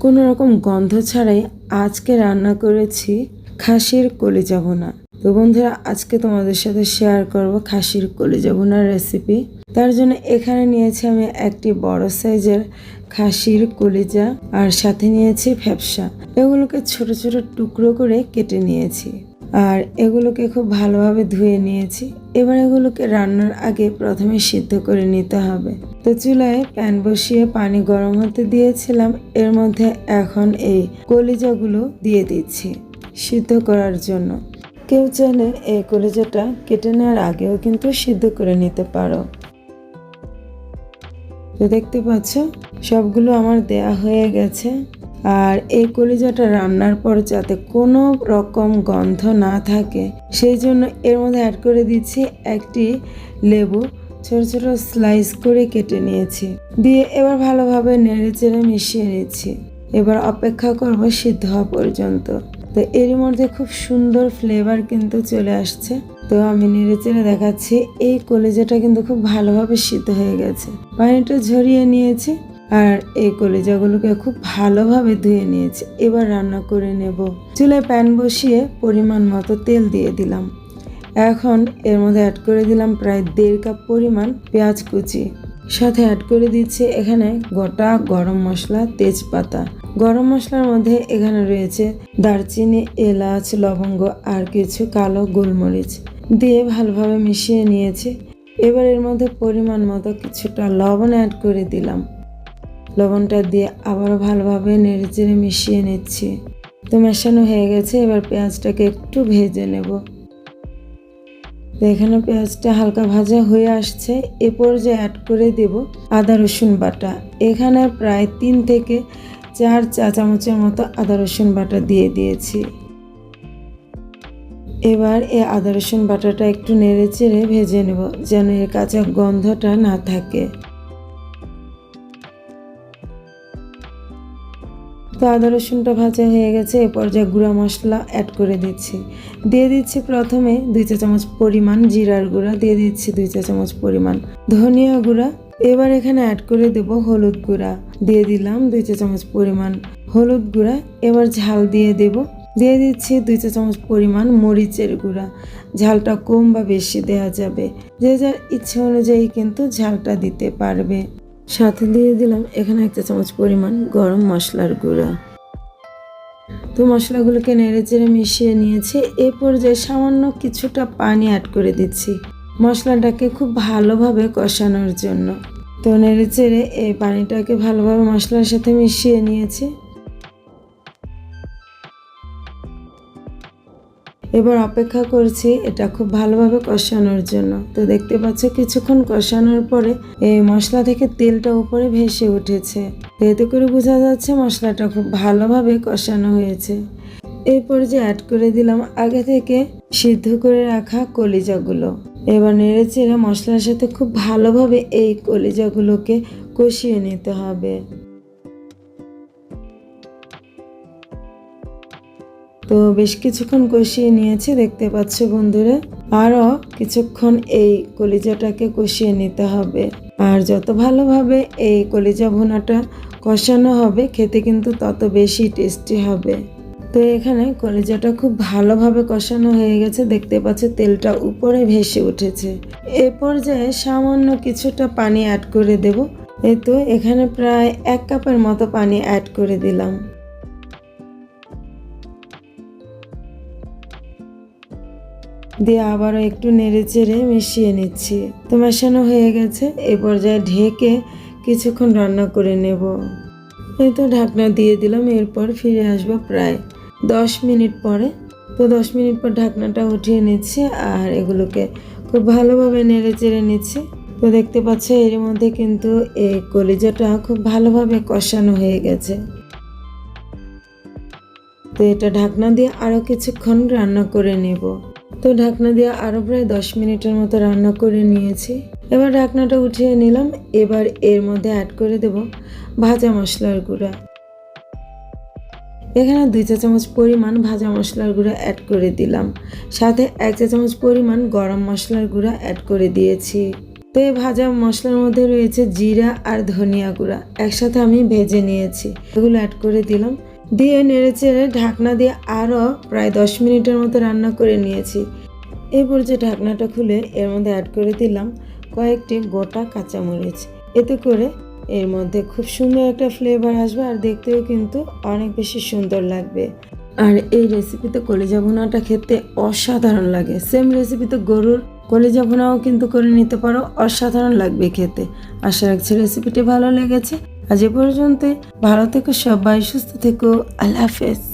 কোনো রকম গন্ধ ছাড়াই আজকে রান্না করেছি খাসির কলিজা ভুনা। তো বন্ধুরা, আজকে তোমাদের সাথে শেয়ার করব খাসির কলিজা ভুনার রেসিপি। তার জন্য এখানে নিয়েছি আমি একটি বড় সাইজের খাসির কলিজা, আর সাথে নিয়েছি ফ্যাপসা। এগুলোকে ছোট ছোট টুকরো করে কেটে নিয়েছি, আর এগুলোকে খুব ভালোভাবে ধুয়ে নিয়েছি। এবার এগুলোকে রান্নার আগে প্রথমে সিদ্ধ করে নিতে হবে। তো চুলায় প্যান বসিয়ে পানি গরম হতে দিয়েছিলাম। এর মধ্যে এখন এই কলিজাগুলো দিয়ে দিচ্ছি সিদ্ধ করার জন্য। কেউ চাইলে এই কলিজাটা কেটে নেওয়ার আগেও কিন্তু সিদ্ধ করে নিতে পারো। তো দেখতে পাচ্ছ সবগুলো আমার দেয়া হয়ে গেছে। আর এই কলিজাটা রান্নার পর যাতে কোনো রকম গন্ধ না থাকে সেই জন্য এর মধ্যে অ্যাড করে দিচ্ছি একটি লেবু, ছোট ছোট স্লাইস করে কেটে নিয়েছি। দিয়ে এবার ভালোভাবে নেড়ে চেড়ে মিশিয়ে নিচ্ছি। এবার অপেক্ষা করব সিদ্ধ হওয়া পর্যন্ত। তো এর মধ্যে খুব সুন্দর ফ্লেভার কিন্তু চলে আসছে। তো আমি নেড়ে চেড়ে দেখাচ্ছি এই কলিজাটা কিন্তু খুব ভালোভাবে সিদ্ধ হয়ে গেছে। পানিটা ঝরিয়ে নিয়েছি আর এই কলিজাগুলোকে খুব ভালোভাবে ধুয়ে নিয়েছি। এবার রান্না করে নেব। চুলায় প্যান বসিয়ে পরিমাণ মতো তেল দিয়ে দিলাম। এখন এর মধ্যে অ্যাড করে দিলাম প্রায় 1.5 কাপ পরিমাণ পেঁয়াজ কুচি। সাথে অ্যাড করে দিচ্ছি এখানে গোটা গরম মশলা, তেজপাতা। গরম মশলার মধ্যে এখানে রয়েছে দারচিনি, এলাচ, লবঙ্গ আর কিছু কালো গোলমরিচ দিয়ে ভালোভাবে মিশিয়ে নিয়েছি। এবার এর মধ্যে পরিমাণ মতো কিছুটা লবণ অ্যাড করে দিলাম। লবণটা দিয়ে আবারও ভালোভাবে নেড়েচেড়ে মিশিয়ে নিচ্ছি। তো মেশানো হয়ে গেছে। এবার পেঁয়াজটাকে একটু ভেজে নেব। তো এখানে পেঁয়াজটা হালকা ভাজা হয়ে আসছে। এ পর্যায়ে অ্যাড করে দেব আদা রসুন বাটা। এখানে প্রায় 3 থেকে 4 চা চামচের মতো আদা রসুন বাটা দিয়ে দিয়েছি। এবার এই আদা রসুন বাটাটা একটু নেড়ে চেড়ে ভেজে নেব যেন এর কাঁচা গন্ধটা না থাকে। তো আদা রসুনটা ভাজা হয়ে গেছে। এ পর্যায়ে গুঁড়া মশলা অ্যাড করে দিচ্ছি। দিয়ে দিচ্ছি প্রথমে 2 চা চামচ পরিমাণ জিরার গুঁড়া, দিয়ে দিচ্ছি 2 চা চামচ পরিমাণ ধনিয়া গুঁড়া। এবার এখানে অ্যাড করে দেব হলুদ গুঁড়া। দিয়ে দিলাম 2 চা চামচ পরিমাণ হলুদ গুঁড়া। এবার ঝাল দিয়ে দেব। দিয়ে দিচ্ছি 2 চা চামচ পরিমাণ মরিচের গুঁড়া। ঝালটা কম বা বেশি দেওয়া যাবে, যে যার ইচ্ছে অনুযায়ী কিন্তু ঝালটা দিতে পারবে। সাথে দিয়ে দিলাম এখানে 1 চা চামচ পরিমাণ গরম মশলার গুঁড়া। তো মশলাগুলোকে নেড়ে চেড়ে মিশিয়ে নিয়েছি। এ পর্যায়ে সামান্য কিছুটা পানি অ্যাড করে দিচ্ছি মশলাটাকে খুব ভালোভাবে কষানোর জন্য। তো নেড়ে চেড়ে এই পানিটাকে ভালোভাবে মশলার সাথে মিশিয়ে নিয়েছি। এবার অপেক্ষা করছি এটা খুব ভালোভাবে কষানোর জন্য। তো দেখতে পাচ্ছ কিছুক্ষণ কষানোর পরে এই মশলা থেকে তেলটা উপরে ভেসে উঠেছে। এতে করে বোঝা যাচ্ছে মশলাটা খুব ভালোভাবে কষানো হয়েছে। এই পর্যায়ে অ্যাড করে দিলাম আগে থেকে সিদ্ধ করে রাখা কলিজাগুলো। এবার নেড়ে চেড়ে মশলার সাথে খুব ভালোভাবে এই কলিজাগুলোকে কষিয়ে নিতে হবে। তো বেশ কিছুক্ষণ কষিয়ে নিয়েছি দেখতে পাচ্ছ বন্ধুরা। আরও কিছুক্ষণ এই কলিজাটাকে কষিয়ে নিতে হবে। আর যত ভালোভাবে এই কলিজা ভুনাটা কষানো হবে খেতে কিন্তু তত বেশি টেস্টি হবে। তো এখানে কলিজাটা খুব ভালোভাবে কষানো হয়ে গেছে। দেখতে পাচ্ছ তেলটা উপরে ভেসে উঠেছে। এ পর্যায়ে সামান্য কিছুটা পানি অ্যাড করে দেব। এই তো এখানে প্রায় 1 কাপের মতো পানি অ্যাড করে দিলাম। দিয়ে আবারও একটু নেড়ে চেড়ে মিশিয়ে নিচ্ছি। তো মেশানো হয়ে গেছে। এই পর্যায়ে ঢেকে কিছুক্ষণ রান্না করে নেব। এই তো ঢাকনা দিয়ে দিলাম। এরপর ফিরে আসবো প্রায় 10 মিনিট পরে। তো 10 মিনিট পর ঢাকনাটা উঠিয়ে নিচ্ছি আর এগুলোকে খুব ভালোভাবে নেড়ে চেড়ে নিচ্ছি। তো দেখতে পাচ্ছ এর মধ্যে কিন্তু এই কলিজাটা খুব ভালোভাবে কষানো হয়ে গেছে। তো এটা ঢাকনা দিয়ে আরও কিছুক্ষণ রান্না করে নেব। তো ঢাকনা দিয়ে আরও প্রায় 10 মিনিটের মতো রান্না করে নিয়েছি। এবার ঢাকনাটা উঠিয়ে নিলাম। এবার এর মধ্যে অ্যাড করে দেব ভাজা মশলার গুঁড়া। এখানে 2 চা চামচ পরিমাণ ভাজা মশলার গুঁড়া অ্যাড করে দিলাম। সাথে 1 চা চামচ পরিমাণ গরম মশলার গুঁড়া অ্যাড করে দিয়েছি। তো এই ভাজা মশলার মধ্যে রয়েছে জিরা আর ধনিয়া গুঁড়া, একসাথে আমি ভেজে নিয়েছি। এগুলো অ্যাড করে দিলাম, দিয়ে নেড়েচেড়ে ঢাকনা দিয়ে আরও প্রায় 10 মিনিটের মতো রান্না করে নিয়েছি। এরপর যে ঢাকনাটা খুলে এর মধ্যে অ্যাড করে দিলাম কয়েকটি গোটা কাঁচামরিচ। এতে করে এর মধ্যে খুব সুন্দর একটা ফ্লেভার আসবে আর দেখতেও কিন্তু অনেক বেশি সুন্দর লাগবে। আর এই রেসিপিতে কলিজা ভুনাটা খেতে অসাধারণ লাগে। সেম রেসিপিতে গরুর কলিজা ভুনাও কিন্তু করে নিতে পারো, অসাধারণ লাগবে খেতে। আশা রাখছি রেসিপিটি ভালো লেগেছে। আজ এ পর্যন্তই। ভালো থেকো সবাই, সুস্থ থেকো। আল্লাহ হাফেজ।